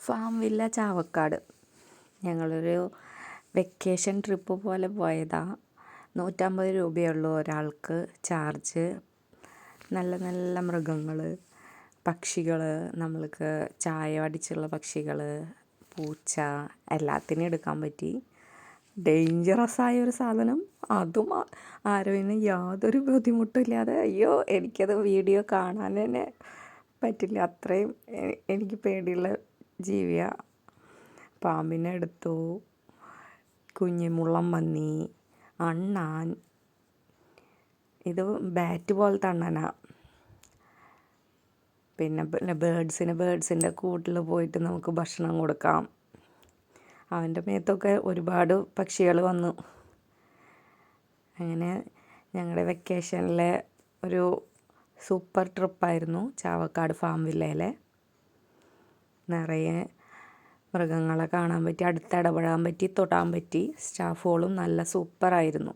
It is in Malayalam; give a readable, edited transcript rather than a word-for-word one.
Farm villa Chavakkad. ഞങ്ങളൊരു വെക്കേഷൻ ട്രിപ്പ് പോലെ പോയതാണ്. 150 രൂപയുള്ളൂ ഒരാൾക്ക് ചാർജ്. നല്ല നല്ല മൃഗങ്ങൾ, പക്ഷികൾ, നമ്മൾക്ക് ചായ അടിച്ചുള്ള പക്ഷികൾ, പൂച്ച, എല്ലാത്തിനെയും എടുക്കാൻ പറ്റി. ഡേഞ്ചറസായൊരു സാധനം, അതും ആരോഗ്യത്തിന് യാതൊരു ബുദ്ധിമുട്ടില്ലാതെ. അയ്യോ, എനിക്കത് വീഡിയോ കാണാൻ തന്നെ പറ്റില്ല, അത്രയും എനിക്ക് പേടിയുള്ള ജീവിയാണ്. പാമ്പിനെ എടുത്തു, കുഞ്ഞി മുള്ളം പന്നി, അണ്ണാൻ, ഇത് ബാറ്റ് പോലത്തെ അണ്ണനാണ്. പിന്നെ ബേഡ്സിൻ്റെ കൂട്ടിൽ പോയിട്ട് നമുക്ക് ഭക്ഷണം കൊടുക്കാം. അവൻ്റെ മേത്തൊക്കെ ഒരുപാട് പക്ഷികൾ വന്നു. അങ്ങനെ ഞങ്ങളുടെ വെക്കേഷനിലെ ഒരു സൂപ്പർ ട്രിപ്പായിരുന്നു ചാവക്കാട് ഫാം വില്ലയിലെ. നിറയെ മൃഗങ്ങളെ കാണാൻ പറ്റി, അടുത്തിടപഴകാൻ പറ്റി, തൊടാൻ പറ്റി. സ്റ്റാഫുകളും നല്ല സൂപ്പറായിരുന്നു.